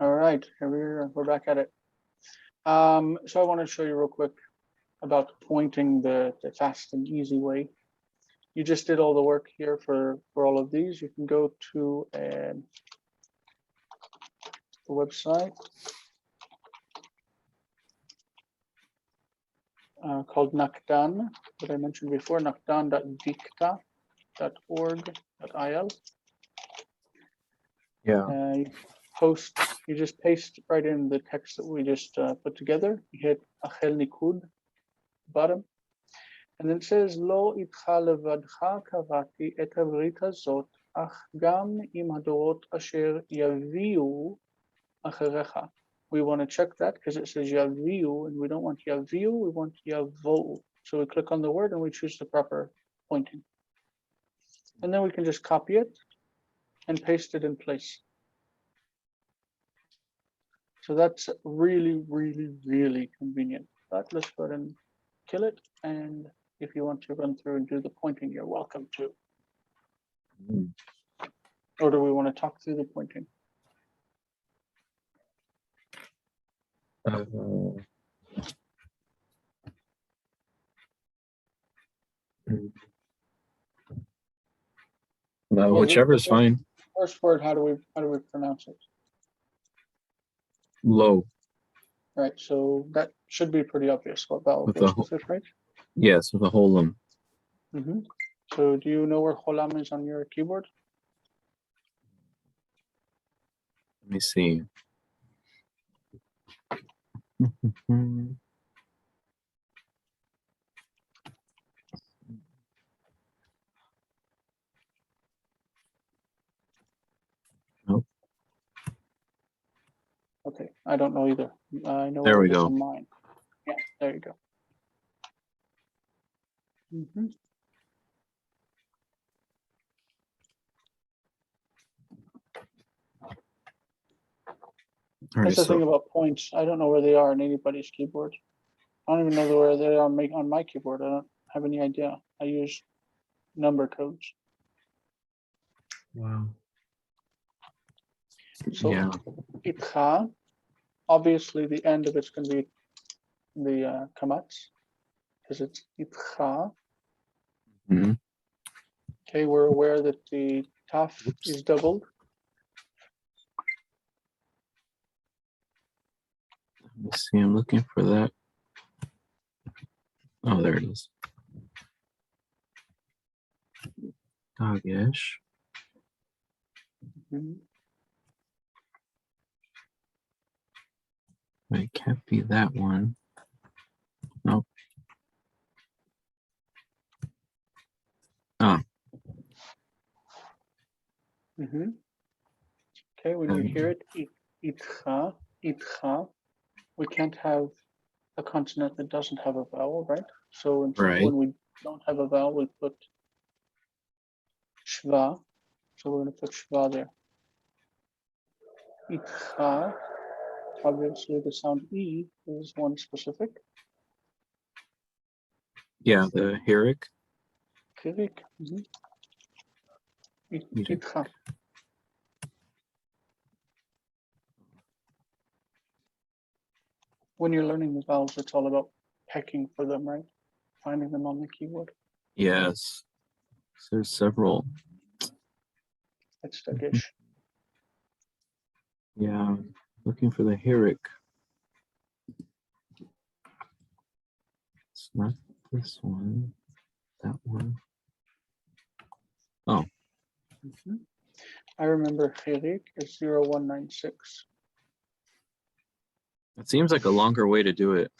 All right, we're back at it. So I want to show you real quick about pointing the fast and easy way. You just did all the work here for all of these. You can go to the website called Nakdan, that I mentioned before, nakdan.dicta.org.il. Yeah. You just paste right in the text that we just put together. You hit Achel Nikud, bottom. And then it says, Lo itcha levadcha kavati et habrit hazot, ach gam im hadorot asher yaviu acherecha. We want to check that because it says yaviu, and we don't want yaviu, we want yavo. So we click on the word and we choose the proper pointing. And then we can just copy it and paste it in place. So that's really, really, really convenient. But let's go ahead and kill it. And if you want to run through and do the pointing, you're welcome to. Or do we want to talk through the pointing? Well, whichever is fine. First word, how do we pronounce it? Low. Right, so that should be pretty obvious. What vowel goes with it, right? Yes, with a holum. So do you know where holam is on your keyboard? Let me see. Nope. Okay, I don't know either. I know there where we it is go. on mine. Yeah, there you go. That's the thing about points. I don't know where they are on anybody's keyboard. I don't even know where they are on my keyboard. I don't have any idea. I use number codes. Wow. So Yeah. itcha, obviously the end of it's going to be the kamatz, because it's itcha. Okay, we're aware that the taf is doubled. Let me see, I'm looking for that. Oh, there it is. Dagesh. It can't be that one. Nope. Oh. Okay, when you hear it, itcha, itcha, we can't have a consonant that doesn't have a vowel, right? So when we don't have a vowel, we put shva. So we're going to put shva there. Itcha, obviously the sound E is one specific. Yeah, the hirik. Hirik. Itcha. When you're learning the vowels, it's all about pecking for them, right? Finding them on the keyboard. Yes. There's several. It's the dish. Yeah, looking for the hirik. It's not this one. That one. Oh. I remember hirik is 0196. It seems like a longer way to do it.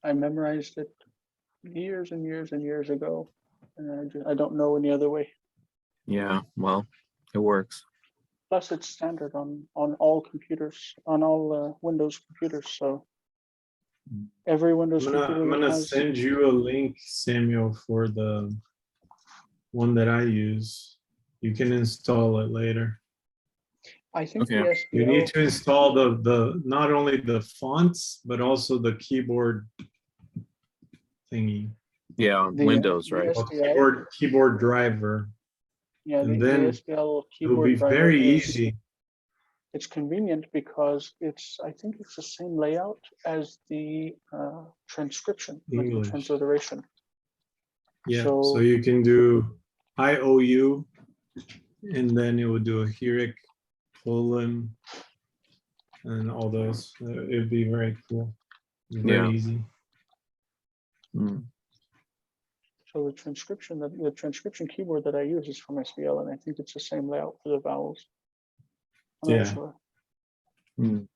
I memorized it years and years and years ago, and I don't know any other way. Yeah, well, it works. Plus, it's standard on all computers, on all Windows computers. So every Windows computer. I'm gonna send you a link, Samuel, for the one that I use. You can install it later. I think the SPL, you need to install the not only the fonts but also the keyboard thingy. Yeah, on Windows, right? Keyboard driver. Yeah, and the then SPL it'll keyboard be driver very easy. it's convenient because I think it's the same layout as the transcription, like the English. transliteration. Yeah, So- so you can do IOU, and then it would do a Hiric, colon, and all those. It'd be very cool. Very Yeah. easy. Mm. So the transcription keyboard that I use is from SVL, and I think it's the same layout for the vowels. I'm not Yeah. sure. Mm.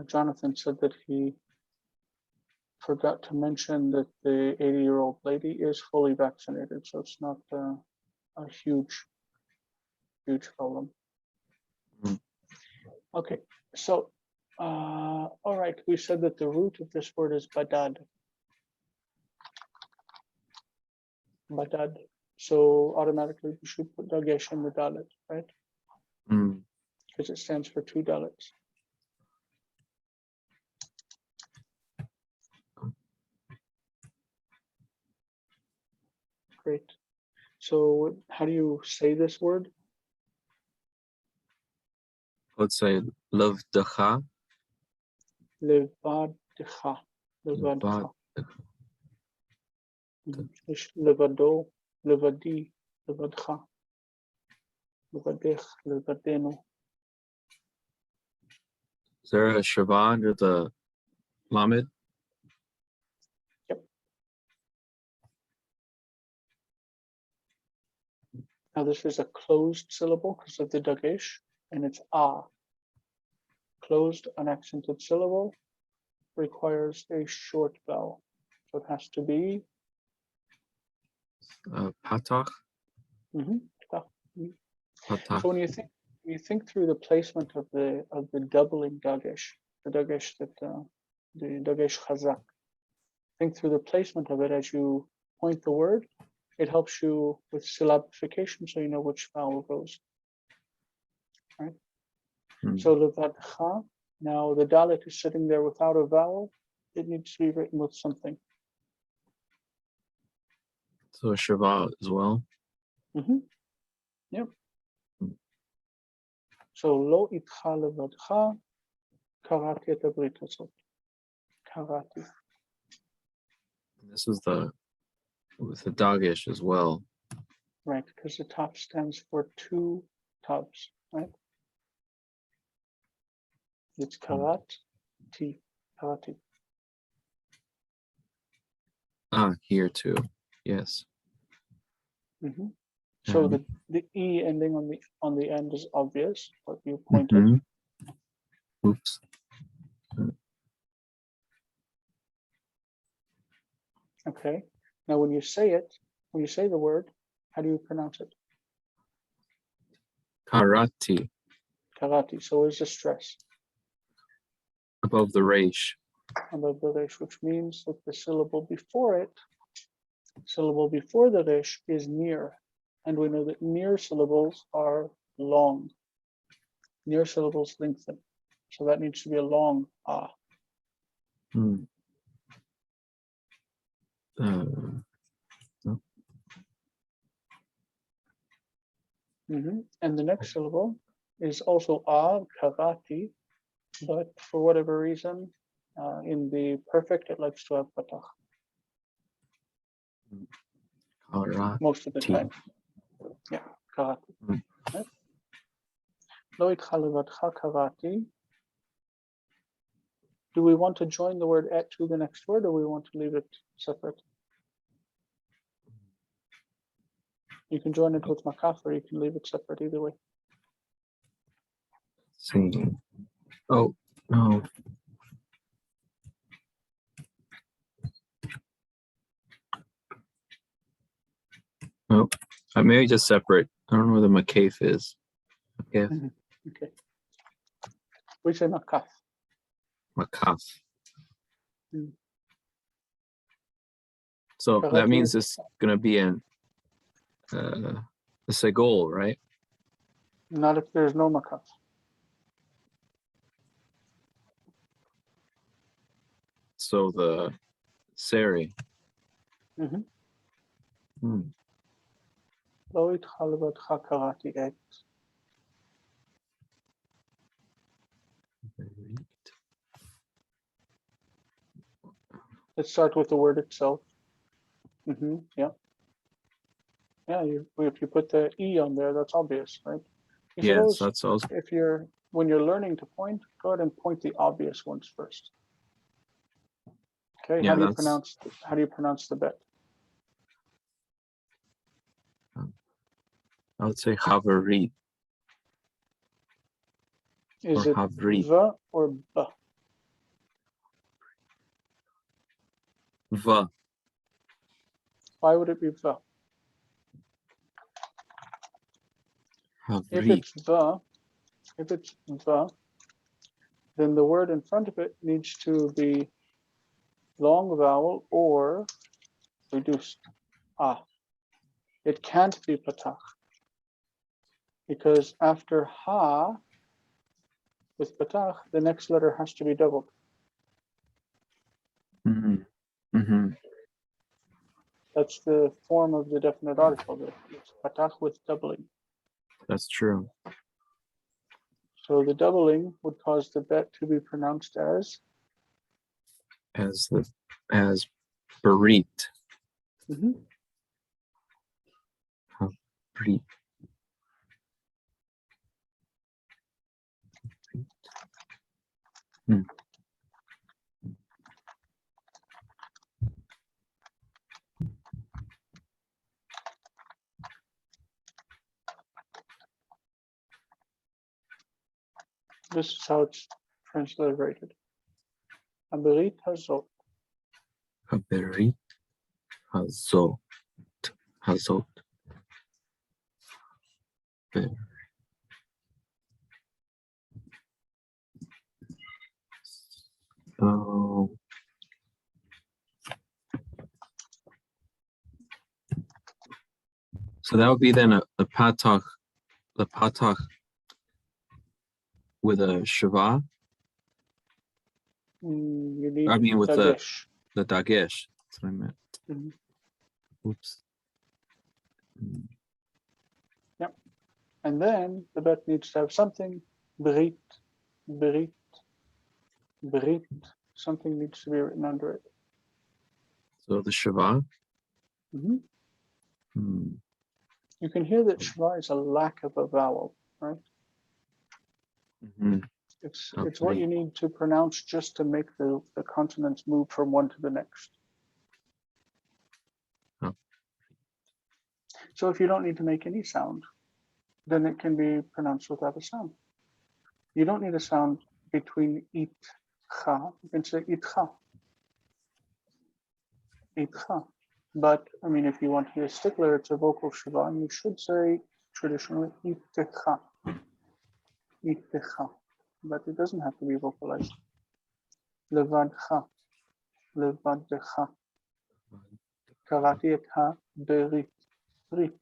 Jonathan said that he forgot to mention that the 80-year-old lady is fully vaccinated, so it's not a huge problem. Mm. Okay, so all right, we said that the root of this word is badad. Badad. So automatically we should put dagesh in the dalet, right? Mm. Because it stands for two dalets. Great. So how do you say this word? Let's say Levdecha. Levadcha. Levadcha. Levad- Ish levado, levadi, levadcha. Levadech, levadenu. Is there a Shava under the Lamed? Now this is a closed syllable because of the dagesh, and it's ah. Closed unaccented syllable requires a short vowel. So it has to be Patach? ta. Patach. So when you think through the placement of the doubling dagesh, the dagesh chazak, think through the placement of it as you point the word. It helps you with syllabification, so you know which vowel goes. Right. Mm. So levadcha. Now the dalet is sitting there without a vowel. It needs to be written with something. So a Shava as well. Yep. So lo itcha levadcha karati et habrit hazot. Karati. This is with the Dagesh as well. Right, because the top stands for two tubs, right? It's karati, karati. Here too. Yes. So Mhm. the e ending on the end is obvious, but you pointed. Mhm. Oops. Okay. Now when you say the word, how do you pronounce it? Karati Karati. So where's the stress above the Resh. above the resh, which means that the syllable before the resh is near. And we know that near syllables are long. Near syllables lengthen. So that needs to be a long ah. Mm. And the next syllable is also ah, karati, but for whatever reason, in the perfect, it likes to have patach Karati. most of the time. Yeah, karati. Mm. Right? Lo itcha levadcha karati. Do we want to join the word et to the next word, or we want to leave it separate? You can join it with makaf, or you can leave it separate, either way. See. Oh no. Oh, maybe just separate. I don't know where the makaf is. Makaf. Okay. We say makaf. Makaf. Mm. So that Karate means it's gonna be a segol, right? Not if there's no makaf. So the seri. Mhm. Hmm. לא איתך לבדך קראתי עת. Let's start with the word itself. Yeah. Yeah, if you put the E on there, that's obvious, right? You should Yes, always, that's also when you're learning to point, go ahead and point the obvious ones first. Okay, Yeah, how do you pronounce the bet? I would say havrit Is or it havrit. V or B? Va. Why would it be V? If Havrit. it's V, then the word in front of it needs to be long vowel or reduced. It can't be patach because after ha with patach, the next letter has to be doubled. That's the form of the definite article. It's patach with doubling. That's true. So the doubling would cause the bet to be pronounced as As berit. Havrit. This is how it's transliterated. Haberit hazot. Haberit. Hazot. Hazot. Oh. So that would be then the patach with a shava. You need I mean with dagesh. the dagesh. That's what I meant. Oops. Yep. And then the bet needs to have something. Berit, berit, berit. Something needs to be written under it. So the shava. You can hear that shva is a lack of a vowel, right? It's what you need to pronounce just to make the consonants move from one to the next. So if you don't need to make any sound, then it can be pronounced without a sound. You don't need a sound between it, cha. You can say itcha. Itcha. But I mean, if you want to be a stickler, it's a vocal shava, and you should say traditionally itcha. Itcha. But it doesn't have to be vocalized. Levadcha. Levadcha. Karati et ha berit. Brit.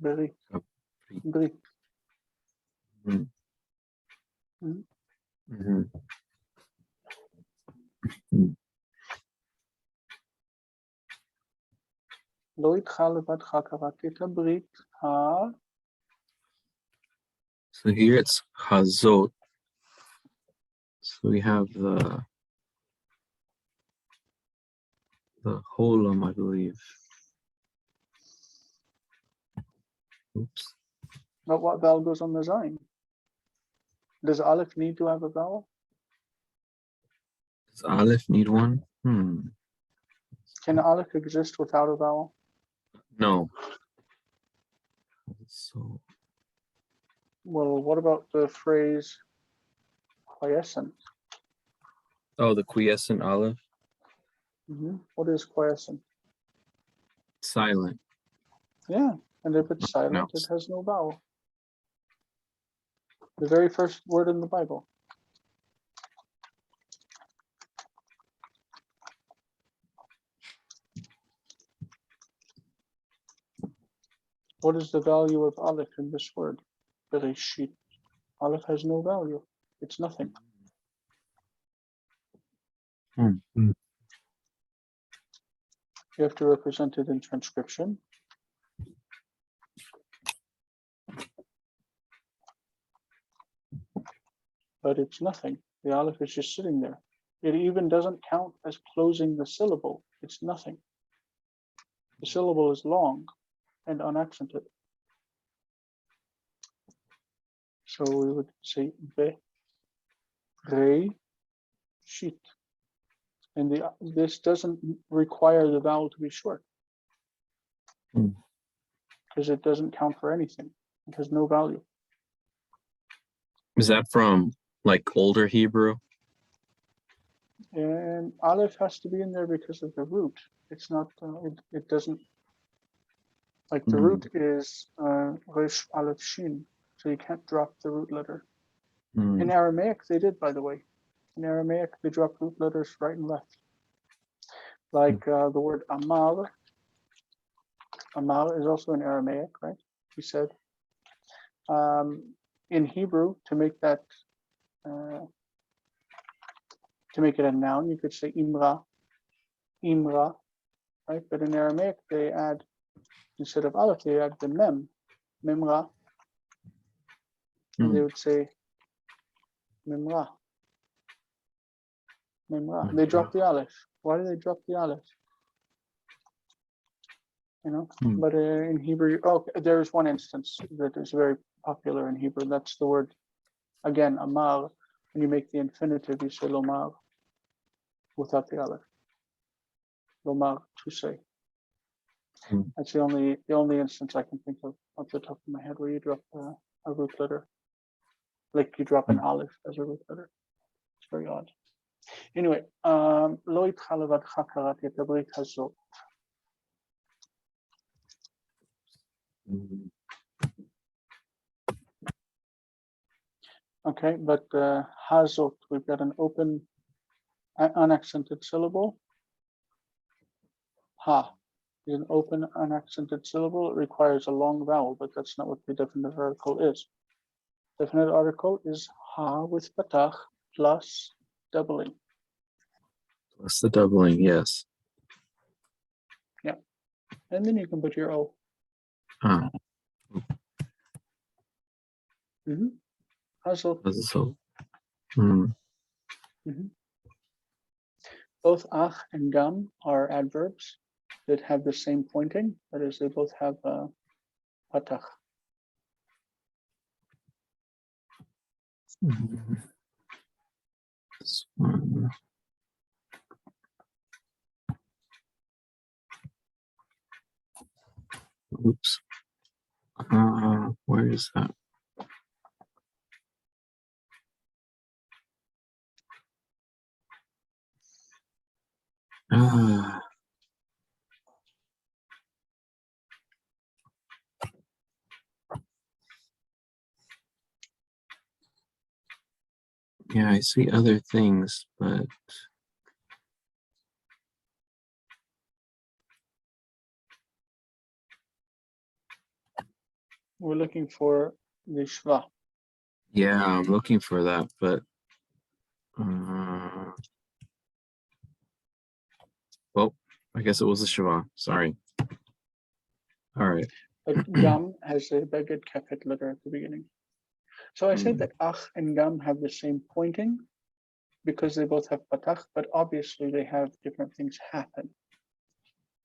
Berit. Brit. לא איתך לבדך קראתי את הברית So here it's hazot. So we have the holam, I believe. Oops. But what vowel goes on the zayin? Does aleph need to have a vowel? Does aleph need one? Can aleph exist without a vowel? No. So. Well, what about the phrase quiescent? Oh, the quiescent aleph? What is quiescent? Silent. Yeah, and if it's silent, No. it has no vowel. The very first word in the Bible. What is the value of Aleph in this word? Bereshit. Aleph has no value. It's nothing. Hmm. You have to represent it in transcription. But it's nothing. The Aleph is just sitting there. It even doesn't count as closing the syllable. It's nothing. The syllable is long and unaccented. So we would say be, re, shit. And this doesn't require the vowel to be short. Because it doesn't count for anything. It has no value. Is that from like older Hebrew? And Aleph has to be in there because of the root. It's not, it doesn't, like the root is Resh Aleph Shin. So you can't drop the root letter. In Aramaic, they did, by the way. In Aramaic, they drop root letters right and left. Like the word Amar. Amar is also in Aramaic, right? He said. In Hebrew, to make that, to make it a noun, you could say Imra, Imra, right? But in Aramaic, they add, instead of Aleph, they add the Mem, Memra. And they would say Memra. Memra. They drop the Aleph. Why do they drop the Aleph? You know, but in Hebrew, oh, there's one instance that is very popular in Hebrew. That's the word, again, Amar. When you make the infinitive, you say Lomar without the Aleph. Lomar, to say. That's the only instance I can think of off the top of my head where you drop a root letter, like you drop an Aleph as a root letter. It's very odd. Anyway, lo itcha levadcha karati et habrit hazot. Okay, but hazot, we've got an open, unaccented syllable. Ha is an open, unaccented syllable. It requires a long vowel, but that's not what the definite article is. Definite article is ha with patach plus doubling. Plus the doubling, yes. Yeah, and then you can put your O. Hazot. So, Both ach and gam are adverbs that have the same pointing. That is, they both have patach. This one. Oops. Where is that? Yeah, I see other things, but We're looking for the shva. yeah, I'm looking for that, but well, I guess it was a Shiva. Sorry. All right. But gam has a beged kefet letter at the beginning. So I say that ach and gam have the same pointing because they both have patach, but obviously they have different things happen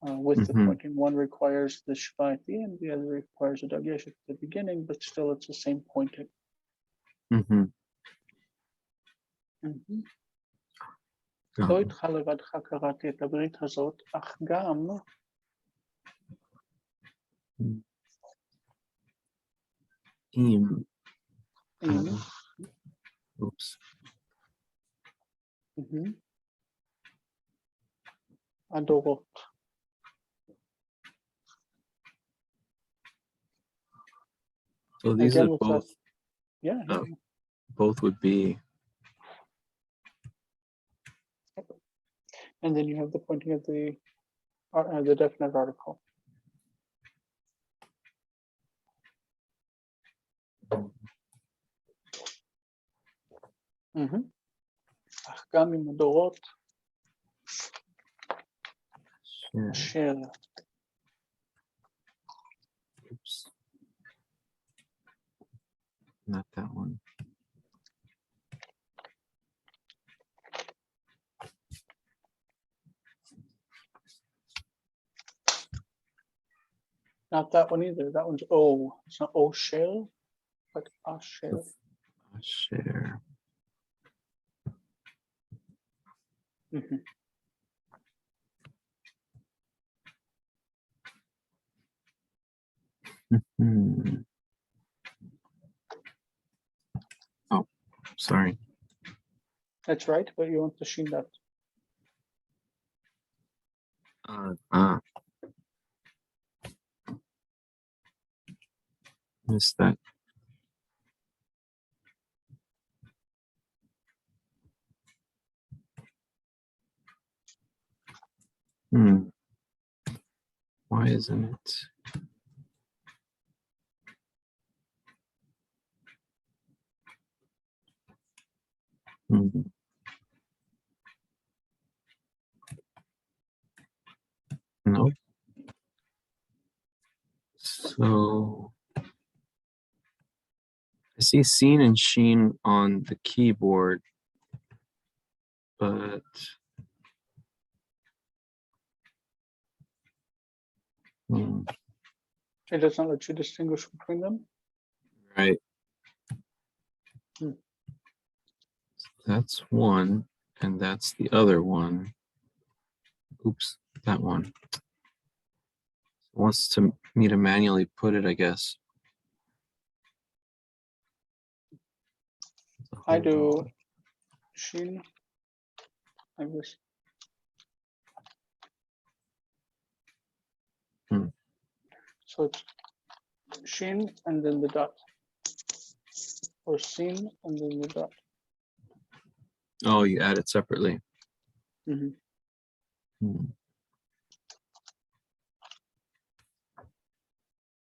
with the pointing. One requires the shva at the end, the other requires a dagesh at the beginning, but still it's the same pointing. לא איתך לבדך קראתי את הברית הזאת, אך גם עם oops. הדורות. So these Again, are with both. Yeah. Both would be. And then you have the pointing of the definite article. אך גם עם הדורות Sure. אשר Oops. Not that one. not that one either. That one's O. It's not O shell, but Asher. Share. Mhm. Hmm. Oh, sorry. That's right, but you want the shin that. Missed that. Why isn't it? Nope. So I see seen and sheen on the keyboard, but It does not let you distinguish between them. right. Hmm. That's one, and that's the other one. Oops, that one. Wants me to manually put it, I guess. I do shin. I guess. So it's shin and then the dot, or sin and then the dot. Oh, you add it separately. Mhm.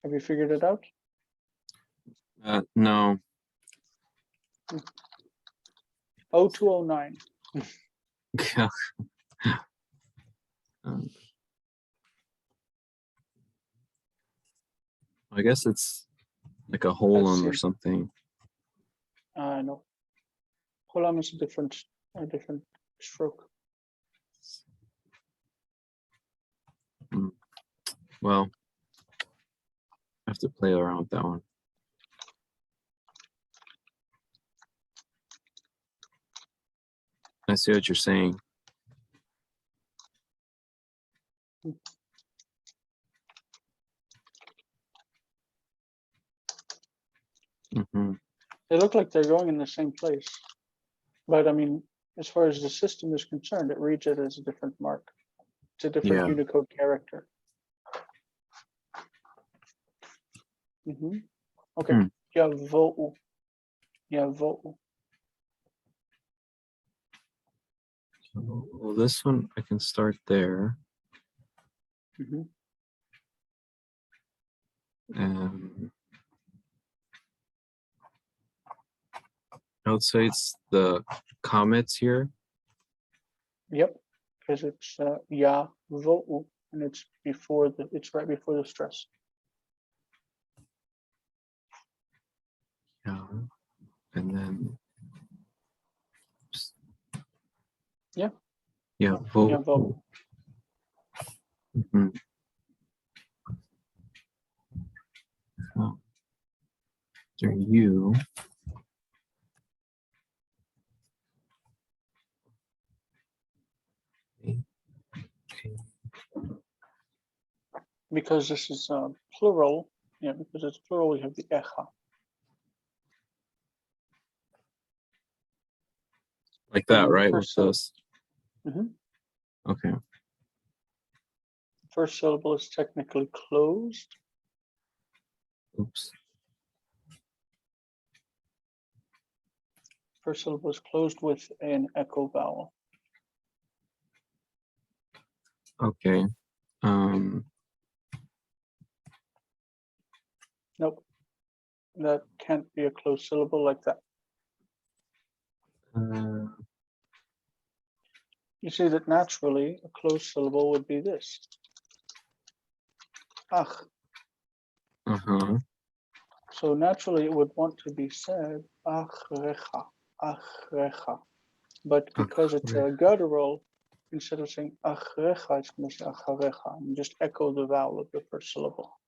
Have you figured it out? No. 0209. I guess it's like a holum or it. something. No. Holam is a different stroke. Well, I have to play around with that one. I see what you're saying. They look like they're going in the same place. But I mean, as far as the system is concerned, it reads it as a different mark. It's a different Unicode character. Okay. Yavo'u. Yavo'u. Well, this one I can start there. And I would say it's the comments here. Yep, because it's Yavo'u, and it's right before the stress. Yeah, and then Yeah. Yeah, vote. Yavo'u. Oh. After you. Because this is plural, because it's plural, we have the echa. Like that, And right? With first syllable. this. Okay. First syllable is technically closed. Oops. First syllable is closed with an echo vowel. Okay. Nope. that can't be a closed syllable like that? You see that naturally a closed syllable would be this. Ach. Uh-huh. So naturally it would want to be said achrecha, achrecha. But because it's a guttural, instead of saying achrecha, it's going to say acharecha, and just echo the vowel of the first syllable.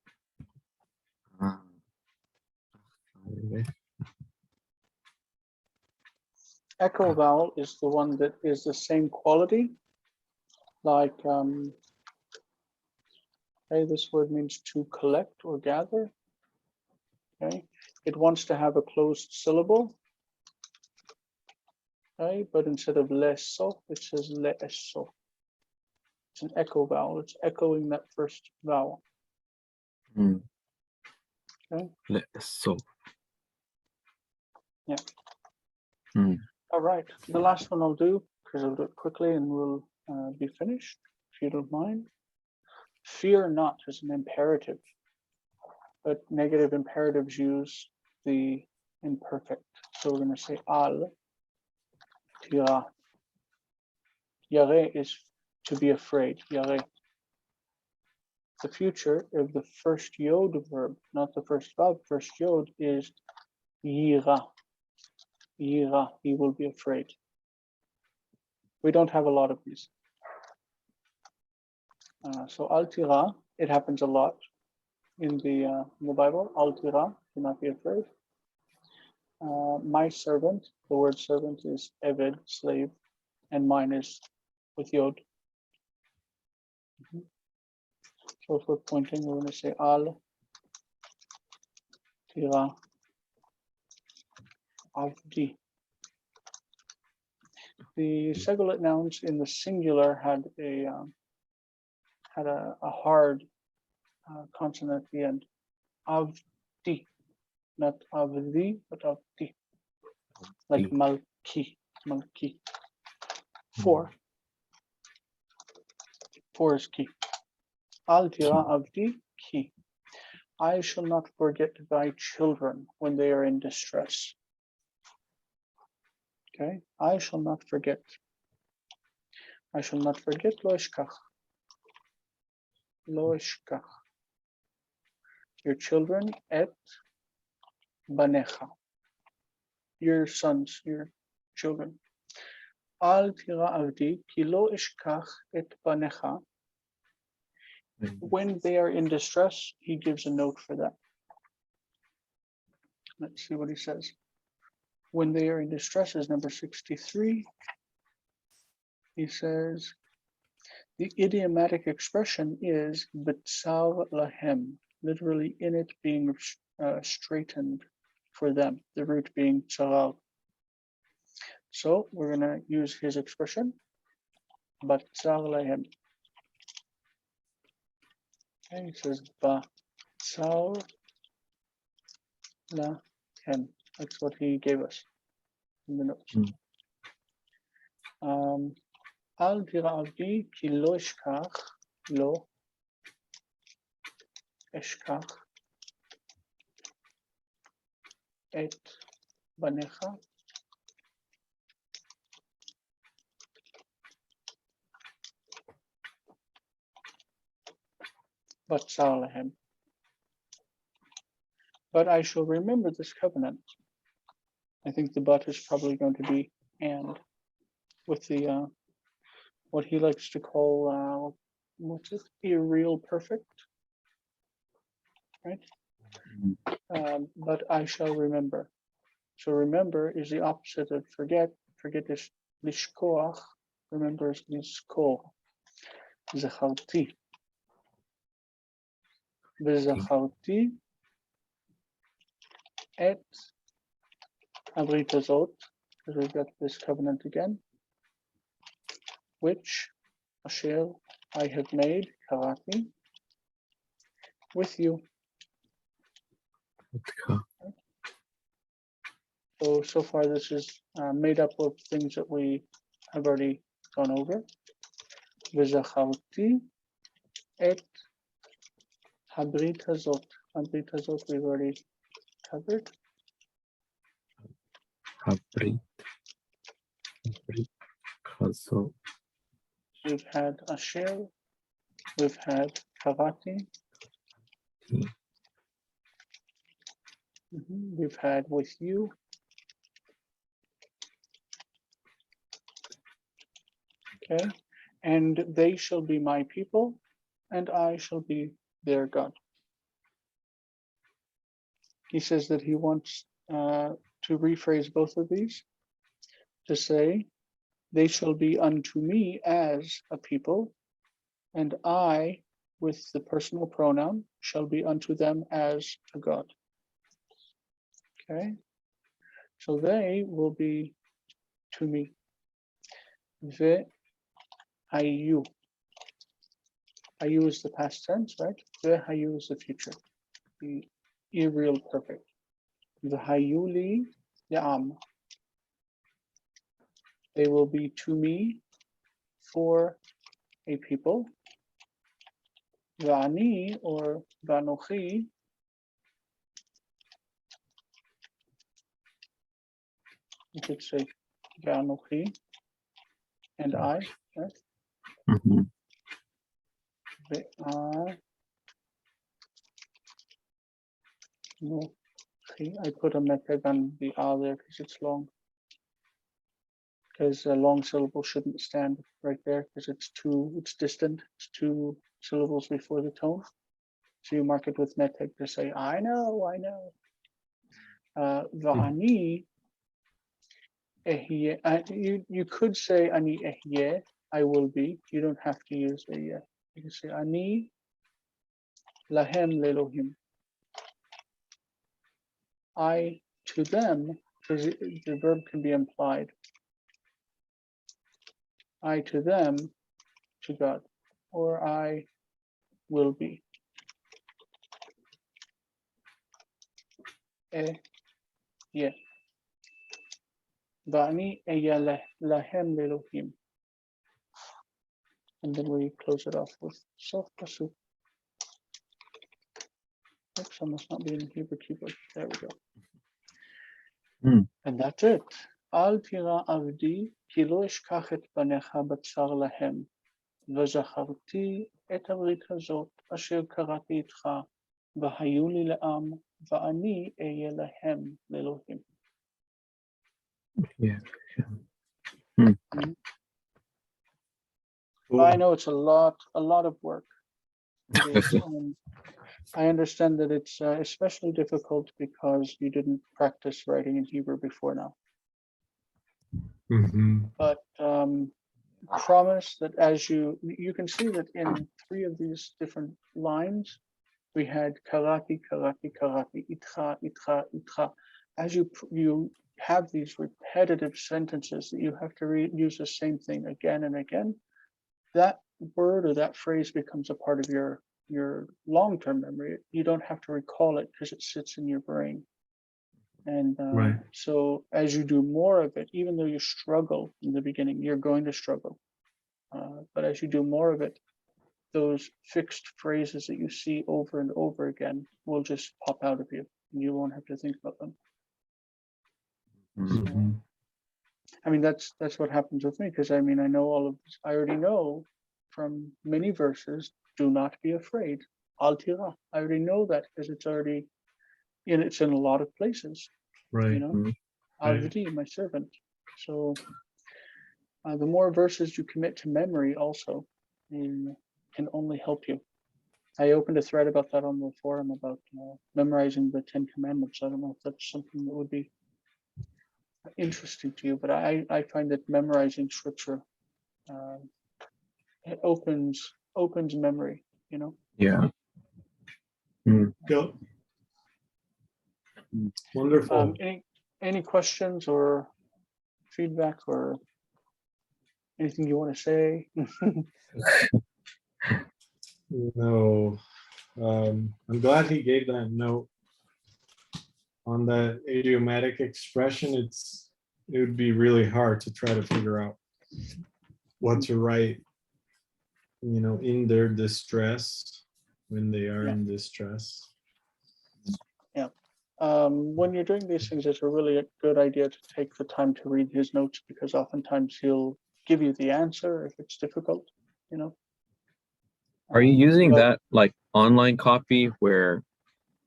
Echo vowel is the one that is the same quality, like, okay, this word means to collect or gather. Okay, it wants to have a closed syllable. Okay, but instead of leso, it says leeso. It's an echo vowel. It's echoing that first vowel. Okay. So. Yeah. Mm. All right. The last one I'll do, because I'll do it quickly and we'll be finished, if you don't mind. Fear not is an imperative, but negative imperatives use the imperfect. So we're going to say al tira. Yare is to be afraid. Yare. The future of the first yod verb, not the first vav. First yod is yira. Yira. He will be afraid. We don't have a lot of these. So al tira, it happens a lot in the Bible. Al tira, do not be afraid. My servant, the word servant is eved, slave, and mine is with yod. So if we're pointing, we're going to say al tira avdi. The singular nouns in the singular had a hard consonant at the end. Avdi, not avdi, but avdi, like malki, malki. Four is ki. Al tira avdi ki. I shall not forget thy children when they are in distress. Okay, I shall not forget. I shall not forget lo eshkach. Lo eshkach. Your children et banecha. Your sons, your children. Al tira avdi ki lo eshkach et banecha. When they are in distress, he gives a note for that. Let's see what he says. When they are in distress is number 63. He says, the idiomatic expression is b'tsar lahem, literally in it being straightened for them, the root being tsaral. So we're going to use his expression, b'tsar lahem. Okay, he says b'tsar lahem. That's what he gave us in the notes. Al tira avdi ki lo eshkach, lo eshkach et banecha b'tsar lahem. But I shall remember this covenant. I think the but is probably going to be and with the what he likes to call what's it? Irreal perfect, right? But I shall remember. So remember is the opposite of forget. Forget is lishkoach. Remember is lizkor. Zacharti. V'zacharti et habrit hazot, because we've got this covenant again, which asher I have made, karati, with you. So far this is made up of things that we have already gone over. V'zacharti et habrit hazot. Habrit hazot we've already Covered. Habrit. Habrit. Chazo. We've had Asher. We've had Kavati. We've had with you. Okay. And they shall be my people, and I shall be their God. He says that he wants to rephrase both of these to say, they shall be unto me as a people, and I, with the personal pronoun, shall be unto them as a God. Okay, so they will be to me. Ve hayu. Hayu is the past tense, right? Ve hayu is the future, the irreal perfect. Ve hayu li ya'am. They will be to me for a people. Vani or Vanochi. You could say Vanochi and I, right? Mhm. No, I put a meteg on the A there because it's long. Because a long syllable shouldn't stand right there because it's distant. It's two syllables before the tone. So you mark it with meteg to say, I know. Va'ani ehye. You could say ani ehye, I will be. You don't have to use ehye. You can say ani lahem lelohim. I to them, because the verb can be implied. I to them, to God, or I will be. Yeah. Va'ani ehye lahem lelohim. And then we close it off with sof pasuk. Oops, I must not be in the Hebrew keyboard. There we go. And that's it. Al tira avdi ki lo eshkach et banecha batzar lahem, v'zacharti et habrit hazot asher karati itcha, v'hayu li le'am, va'ani ehyeh lahem le'elohim. Yeah. I know it's a lot of work. It is, and I understand that it's especially difficult because you didn't practice writing in Hebrew before now. Mhm. But promise that as you can see that in 3 of these different lines, we had karati, karati, karati, itcha, itcha, itcha. As you have these repetitive sentences that you have to use the same thing again and again, that word or that phrase becomes a part of your long-term memory. You don't have to recall it because it sits in your brain. And Right. so as you do more of it, even though you struggle in the beginning, you're going to struggle. But as you do more of it, those fixed phrases that you see over and over again will just pop out of you and you won't have to think about them. Mhm. I mean, that's what happens with me, because I mean, I know all of this. I already know from many verses, do not be afraid. Al tira. I already know that because it's already it's in a lot of places, Right. you know. Mhm. Avdi, my servant. So the more verses you commit to memory also can only help you. I opened a thread about that on the forum about memorizing the 10 Commandments. I don't know if that's something that would be interesting to you, but I find that memorizing scripture it opens memory, you know. Yeah. Yep. Wonderful. Any questions or feedback or anything you want to say? No, I'm glad he gave that note on that idiomatic expression. It would be really hard to try to figure out what to write, in their distress when they are Yeah. in distress. Yeah. When you're doing these things, it's a really good idea to take the time to read his notes, because oftentimes he'll give you the answer if it's difficult, you know. Are you using well- that like online copy where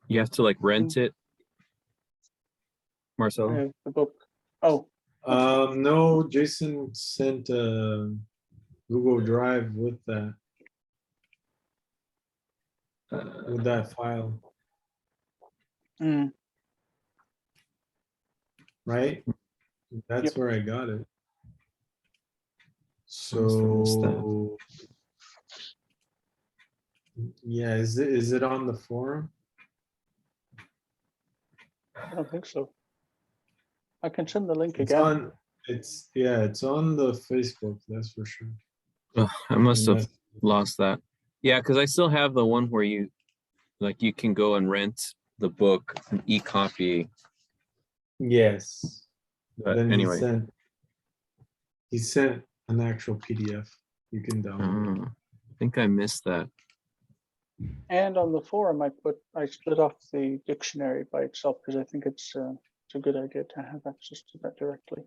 you have to like rent it, Marcelo? The book? Oh, No, Jason sent a Google Drive with that file, mm, right? That's Yep. where I got it. must have missed that. So yeah, is it on the forum? I don't think so. I can send the link It's again. on. It's on the Facebook. That's for sure. Ugh, I must And have lost that. Yeah, because I still have the one where you can go and rent the book, an e-copy. Yes. But Then anyway, he sent an actual PDF you can download. I think I missed that. And on the forum, I split off the dictionary by itself, because I think it's a good idea to have access to that directly.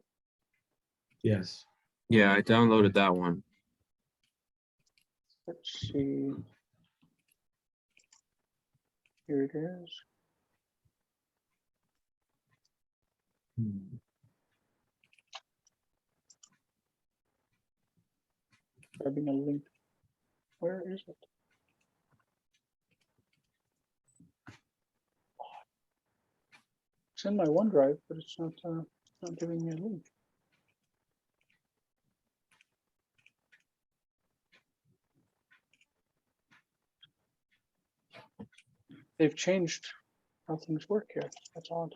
Yes. Yeah, I downloaded that one. Let's see. Here it is. Grabbing a link. Where is it? It's in my OneDrive, but it's not giving me a link. They've changed how things work here. That's odd.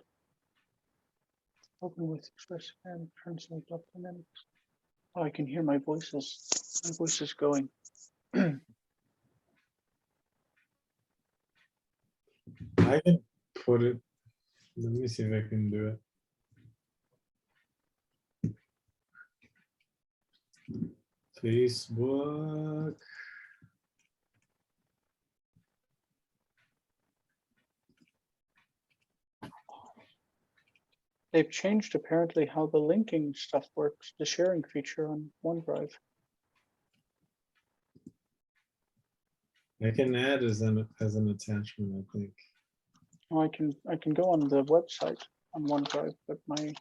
Open with Express and translate dynamics. Oh, I can hear my voices. My voice is going. I can put it. Let me see if I can do it. Facebook. They've changed apparently how the linking stuff works, the sharing feature on OneDrive. I can add as an attachment, I think. Oh, I can go on the website on OneDrive, but my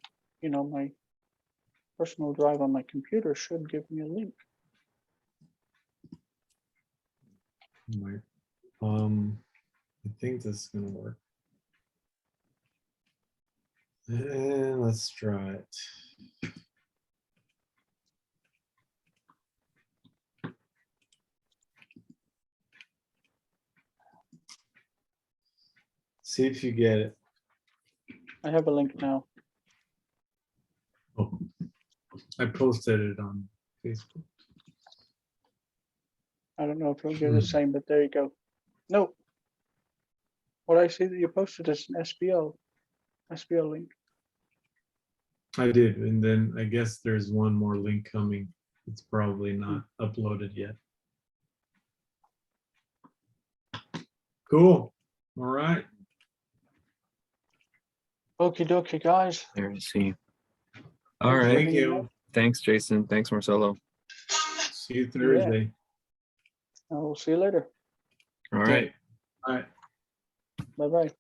personal drive on my computer should give me a link. Right. I think this is gonna work. And let's try it. See if you get it. I have a link now. Oh, I posted it on Facebook. I don't know if it'll give the same, but there you go. No. What I see that you posted is an SBL link. I did, and then I guess there's one more link coming. It's probably not uploaded yet. Cool. All right. Okie dokie, guys. There you see. All Thanks for right. Thank hanging you. out. Thanks, Jason. Thanks, Marcelo. See you Thursday. I will see you later. All right. All right. Bye-bye.